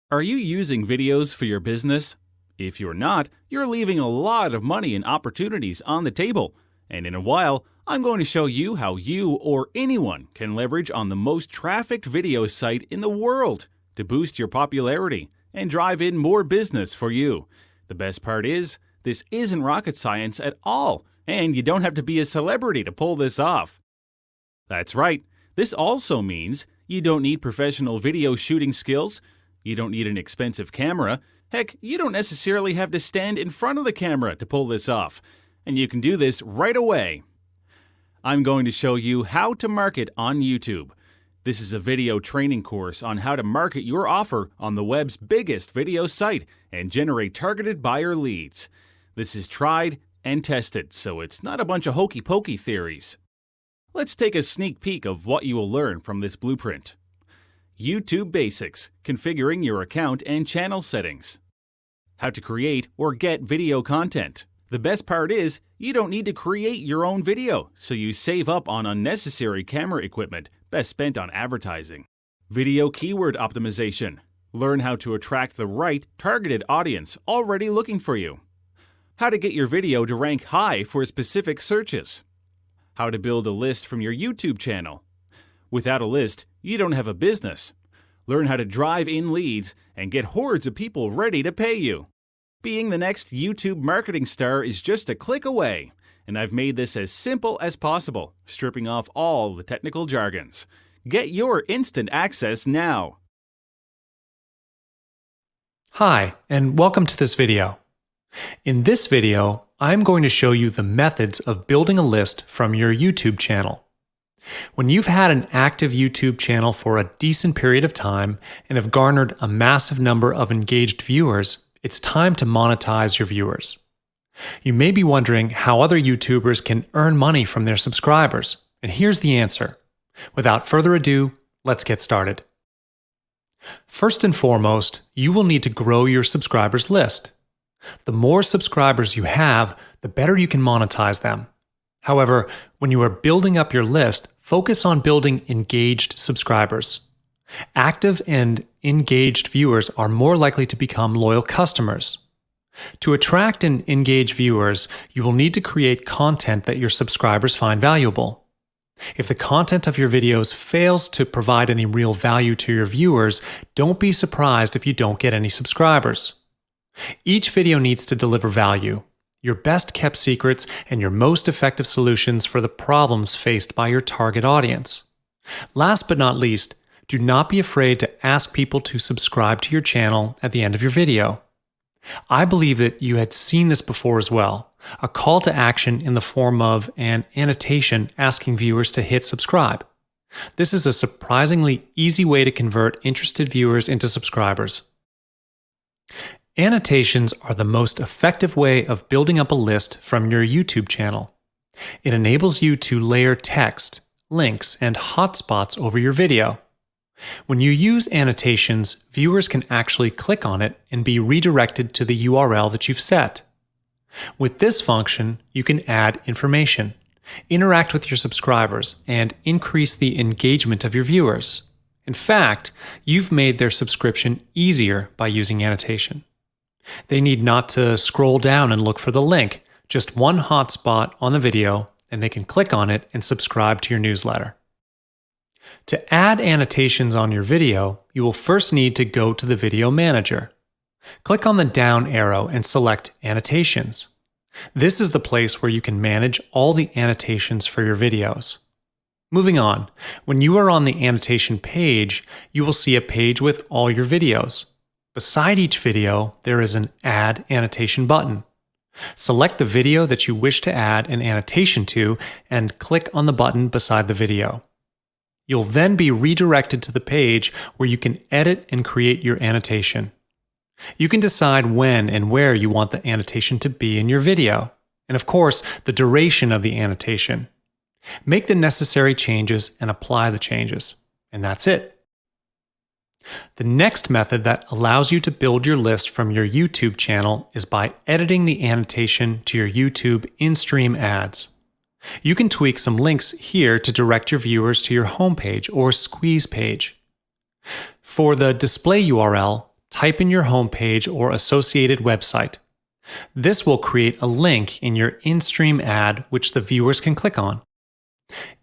Are you using videos for your business? If you're not, you're leaving a lot of money and opportunities on the table. And in a while, I'm going to show you how you or anyone can leverage on the most trafficked video site in the world to boost your popularity and drive in more business for you. The best part is, this isn't rocket science at all, and you don't have to be a celebrity to pull this off. That's right, this also means you don't need professional video shooting skills. You don't need an expensive camera. Heck, you don't necessarily have to stand in front of the camera to pull this off. And you can do this right away. I'm going to show you how to market on YouTube. This is a video training course on how to market your offer on the web's biggest video site and generate targeted buyer leads. This is tried and tested, so it's not a bunch of hokey-pokey theories. Let's take a sneak peek of what you will learn from this blueprint. YouTube Basics, configuring your account and channel settings. How to create or get video content. The best part is, you don't need to create your own video, so you save up on unnecessary camera equipment, best spent on advertising. Video keyword optimization. Learn how to attract the right, targeted audience already looking for you. How to get your video to rank high for specific searches. How to build a list from your YouTube channel. Without a list, you don't have a business. Learn how to drive in leads and get hordes of people ready to pay you. Being the next YouTube marketing star is just a click away, and I've made this as simple as possible, stripping off all the technical jargons. Get your instant access now. Hi, and welcome to this video. In this video, I'm going to show you the methods of building a list from your YouTube channel. When you've had an active YouTube channel for a decent period of time and have garnered a massive number of engaged viewers, it's time to monetize your viewers. You may be wondering how other YouTubers can earn money from their subscribers, and here's the answer. Without further ado, let's get started. First and foremost, you will need to grow your subscribers list. The more subscribers you have, the better you can monetize them. However, when you are building up your list, focus on building engaged subscribers. Active and engaged viewers are more likely to become loyal customers. To attract and engage viewers, you will need to create content that your subscribers find valuable. If the content of your videos fails to provide any real value to your viewers, don't be surprised if you don't get any subscribers. Each video needs to deliver value, your best kept secrets, and your most effective solutions for the problems faced by your target audience. Last but not least, do not be afraid to ask people to subscribe to your channel at the end of your video. I believe that you had seen this before as well, a call to action in the form of an annotation asking viewers to hit subscribe. This is a surprisingly easy way to convert interested viewers into subscribers. Annotations are the most effective way of building up a list from your YouTube channel. It enables you to layer text, links, and hotspots over your video. When you use annotations, viewers can actually click on it and be redirected to the URL that you've set. With this function, you can add information, interact with your subscribers, and increase the engagement of your viewers. In fact, you've made their subscription easier by using annotation. They need not to scroll down and look for the link, just one hotspot on the video, and they can click on it and subscribe to your newsletter. To add annotations on your video, you will first need to go to the Video Manager. Click on the down arrow and select Annotations. This is the place where you can manage all the annotations for your videos. Moving on, when you are on the annotation page, you will see a page with all your videos. Beside each video, there is an Add Annotation button. Select the video that you wish to add an annotation to and click on the button beside the video. You'll then be redirected to the page where you can edit and create your annotation. You can decide when and where you want the annotation to be in your video, and of course, the duration of the annotation. Make the necessary changes and apply the changes, and that's it. The next method that allows you to build your list from your YouTube channel is by editing the annotation to your YouTube in-stream ads. You can tweak some links here to direct your viewers to your homepage or squeeze page. For the display URL, type in your homepage or associated website. This will create a link in your in-stream ad which the viewers can click on.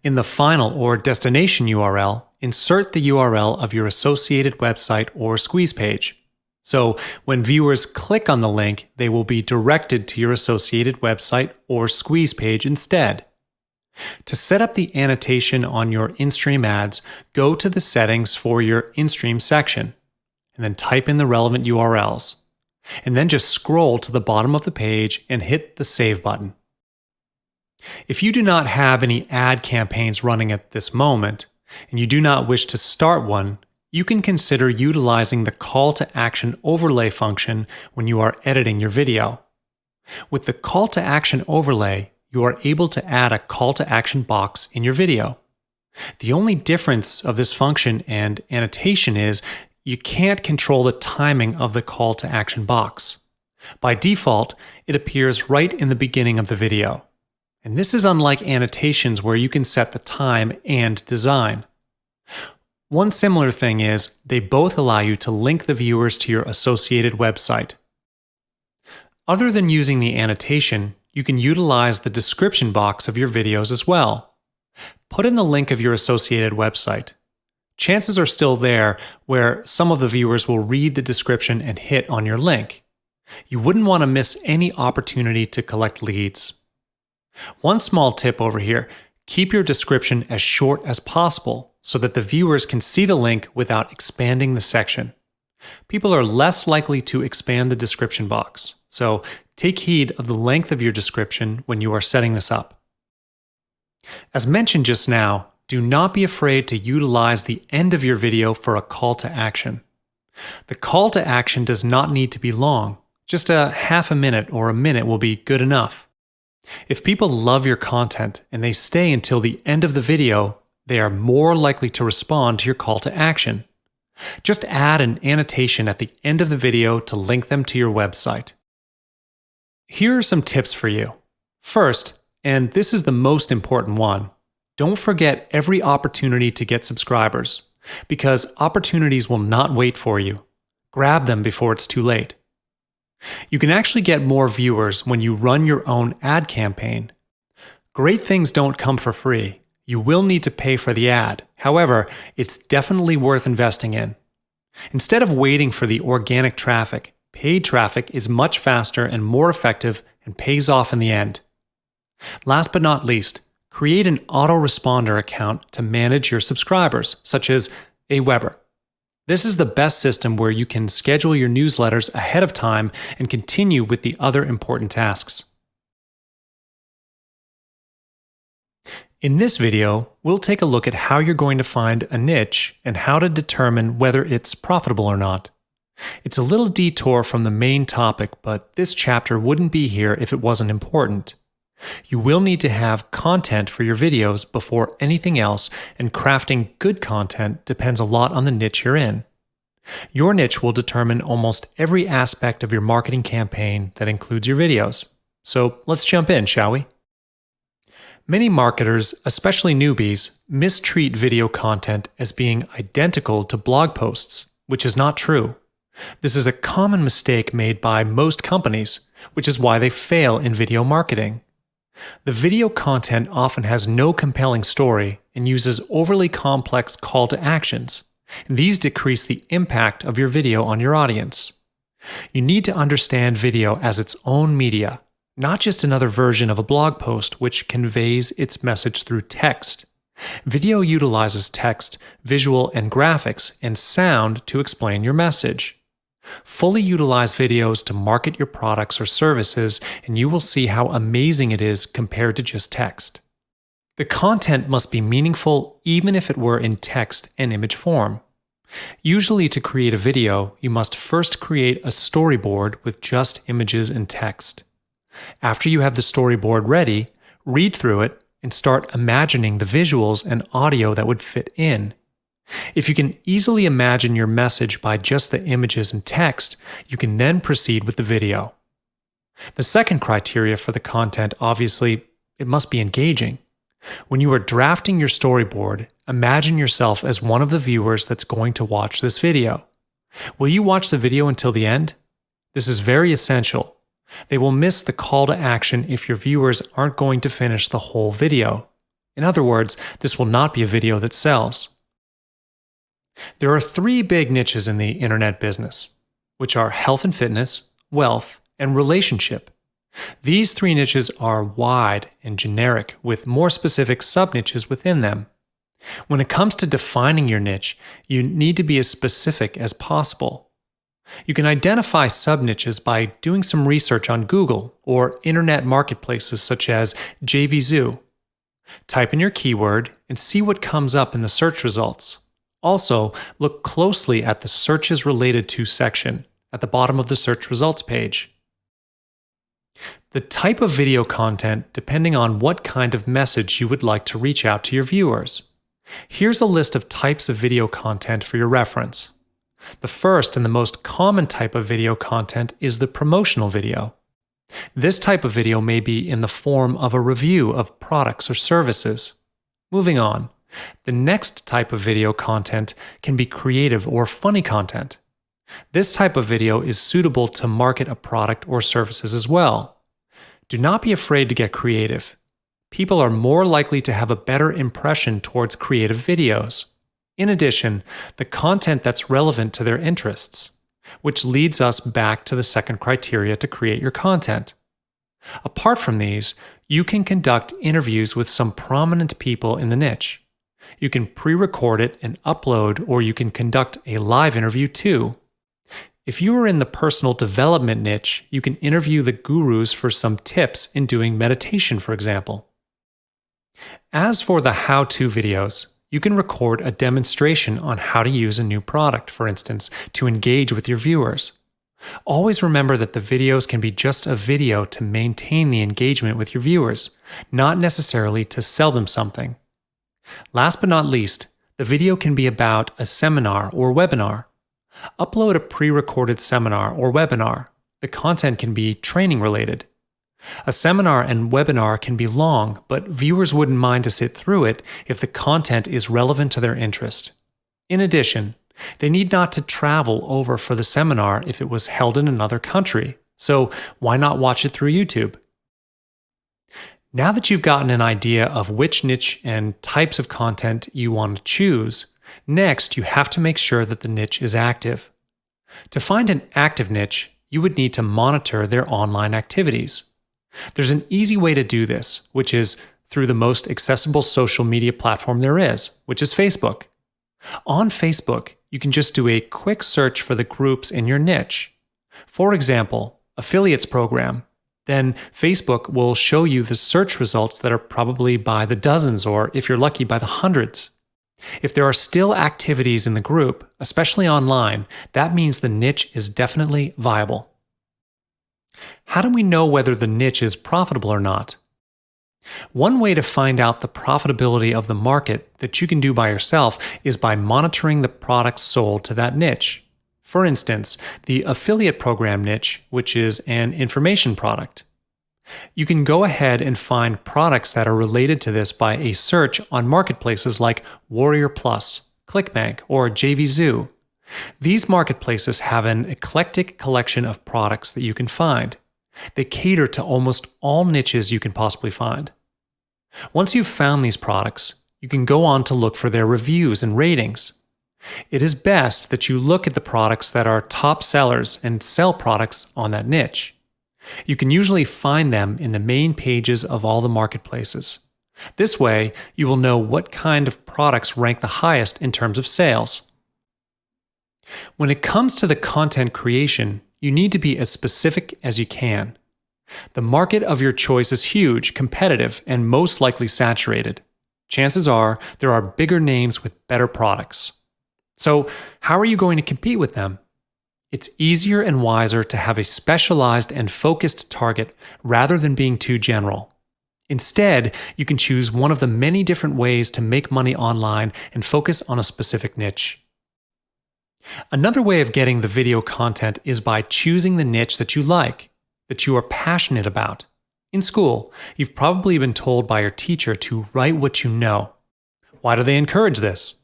In the final or destination URL, insert the URL of your associated website or squeeze page. So when viewers click on the link, they will be directed to your associated website or squeeze page instead. To set up the annotation on your in-stream ads, go to the settings for your in-stream section, and then type in the relevant URLs. And then just scroll to the bottom of the page and hit the Save button. If you do not have any ad campaigns running at this moment, and you do not wish to start one, you can consider utilizing the call to action overlay function when you are editing your video. With the call to action overlay, you are able to add a call to action box in your video. The only difference of this function and annotation is you can't control the timing of the call to action box. By default, it appears right in the beginning of the video. And this is unlike annotations where you can set the time and design. One similar thing is they both allow you to link the viewers to your associated website. Other than using the annotation, you can utilize the description box of your videos as well. Put in the link of your associated website. Chances are still there where some of the viewers will read the description and hit on your link. You wouldn't want to miss any opportunity to collect leads. One small tip over here, keep your description as short as possible so that the viewers can see the link without expanding the section. People are less likely to expand the description box, so take heed of the length of your description when you are setting this up. As mentioned just now, do not be afraid to utilize the end of your video for a call to action. The call to action does not need to be long. Just a half a minute or a minute will be good enough. If people love your content and they stay until the end of the video, they are more likely to respond to your call to action. Just add an annotation at the end of the video to link them to your website. Here are some tips for you. First, and this is the most important one, don't forget every opportunity to get subscribers, because opportunities will not wait for you. Grab them before it's too late. You can actually get more viewers when you run your own ad campaign. Great things don't come for free. You will need to pay for the ad. However, it's definitely worth investing in. Instead of waiting for the organic traffic, paid traffic is much faster and more effective and pays off in the end. Last but not least, create an autoresponder account to manage your subscribers, such as Aweber. This is the best system where you can schedule your newsletters ahead of time and continue with the other important tasks. In this video, we'll take a look at how you're going to find a niche and how to determine whether it's profitable or not. It's a little detour from the main topic, but this chapter wouldn't be here if it wasn't important. You will need to have content for your videos before anything else, and crafting good content depends a lot on the niche you're in. Your niche will determine almost every aspect of your marketing campaign that includes your videos. So let's jump in, shall we? Many marketers, especially newbies, mistreat video content as being identical to blog posts, which is not true. This is a common mistake made by most companies, which is why they fail in video marketing. The video content often has no compelling story and uses overly complex call to actions. These decrease the impact of your video on your audience. You need to understand video as its own media, not just another version of a blog post which conveys its message through text. Video utilizes text, visual and graphics, and sound to explain your message. Fully utilize videos to market your products or services, and you will see how amazing it is compared to just text. The content must be meaningful even if it were in text and image form. Usually to create a video, you must first create a storyboard with just images and text. After you have the storyboard ready, read through it and start imagining the visuals and audio that would fit in. If you can easily imagine your message by just the images and text, you can then proceed with the video. The second criteria for the content, obviously, it must be engaging. When you are drafting your storyboard, imagine yourself as one of the viewers that's going to watch this video. Will you watch the video until the end? This is very essential. They will miss the call to action if your viewers aren't going to finish the whole video. In other words, this will not be a video that sells. There are 3 big niches in the internet business, which are health and fitness, wealth, and relationship. These 3 niches are wide and generic, with more specific sub-niches within them. When it comes to defining your niche, you need to be as specific as possible. You can identify sub-niches by doing some research on Google or internet marketplaces such as JVZoo. Type in your keyword and see what comes up in the search results. Also, look closely at the Searches Related To section at the bottom of the search results page. The type of video content depending on what kind of message you would like to reach out to your viewers. Here's a list of types of video content for your reference. The first and the most common type of video content is the promotional video. This type of video may be in the form of a review of products or services. Moving on, the next type of video content can be creative or funny content. This type of video is suitable to market a product or services as well. Do not be afraid to get creative. People are more likely to have a better impression towards creative videos. In addition, the content that's relevant to their interests, which leads us back to the second criteria to create your content. Apart from these, you can conduct interviews with some prominent people in the niche. You can pre-record it and upload, or you can conduct a live interview too. If you are in the personal development niche, you can interview the gurus for some tips in doing meditation, for example. As for the how-to videos, you can record a demonstration on how to use a new product, for instance, to engage with your viewers. Always remember that the videos can be just a video to maintain the engagement with your viewers, not necessarily to sell them something. Last but not least, the video can be about a seminar or webinar. Upload a pre-recorded seminar or webinar. The content can be training related. A seminar and webinar can be long, but viewers wouldn't mind to sit through it if the content is relevant to their interest. In addition, they need not to travel over for the seminar if it was held in another country, so why not watch it through YouTube? Now that you've gotten an idea of which niche and types of content you want to choose, next you have to make sure that the niche is active. To find an active niche, you would need to monitor their online activities. There's an easy way to do this, which is through the most accessible social media platform there is, which is Facebook. On Facebook, you can just do a quick search for the groups in your niche. For example, affiliates program. Then Facebook will show you the search results that are probably by the dozens, or if you're lucky, by the hundreds. If there are still activities in the group, especially online, that means the niche is definitely viable. How do we know whether the niche is profitable or not? One way to find out the profitability of the market that you can do by yourself is by monitoring the products sold to that niche. For instance, the affiliate program niche, which is an information product. You can go ahead and find products that are related to this by a search on marketplaces like Warrior Plus, ClickBank, or JVZoo. These marketplaces have an eclectic collection of products that you can find. They cater to almost all niches you can possibly find. Once you've found these products, you can go on to look for their reviews and ratings. It is best that you look at the products that are top sellers and sell products on that niche. You can usually find them in the main pages of all the marketplaces. This way, you will know what kind of products rank the highest in terms of sales. When it comes to the content creation, you need to be as specific as you can. The market of your choice is huge, competitive, and most likely saturated. Chances are there are bigger names with better products. So, how are you going to compete with them? It's easier and wiser to have a specialized and focused target rather than being too general. Instead, you can choose one of the many different ways to make money online and focus on a specific niche. Another way of getting the video content is by choosing the niche that you like, that you are passionate about. In school, you've probably been told by your teacher to write what you know. Why do they encourage this?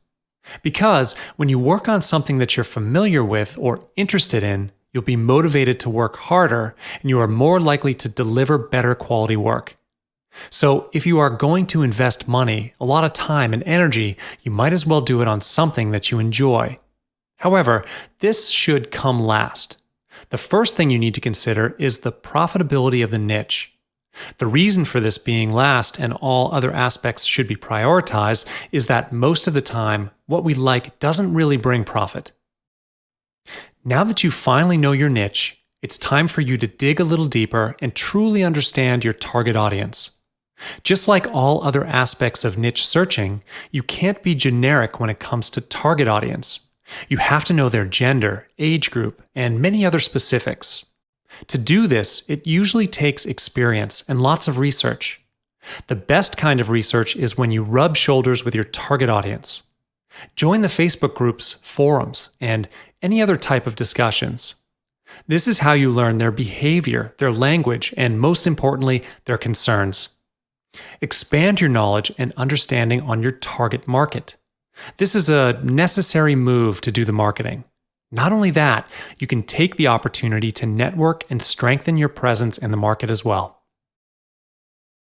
Because when you work on something that you're familiar with or interested in, you'll be motivated to work harder and you are more likely to deliver better quality work. So if you are going to invest money, a lot of time and energy, you might as well do it on something that you enjoy. However, this should come last. The first thing you need to consider is the profitability of the niche. The reason for this being last and all other aspects should be prioritized is that most of the time, what we like doesn't really bring profit. Now that you finally know your niche, it's time for you to dig a little deeper and truly understand your target audience. Just like all other aspects of niche searching, you can't be generic when it comes to target audience. You have to know their gender, age group, and many other specifics. To do this, it usually takes experience and lots of research. The best kind of research is when you rub shoulders with your target audience. Join the Facebook groups, forums, and any other type of discussions. This is how you learn their behavior, their language, and most importantly, their concerns. Expand your knowledge and understanding on your target market. This is a necessary move to do the marketing. Not only that, you can take the opportunity to network and strengthen your presence in the market as well.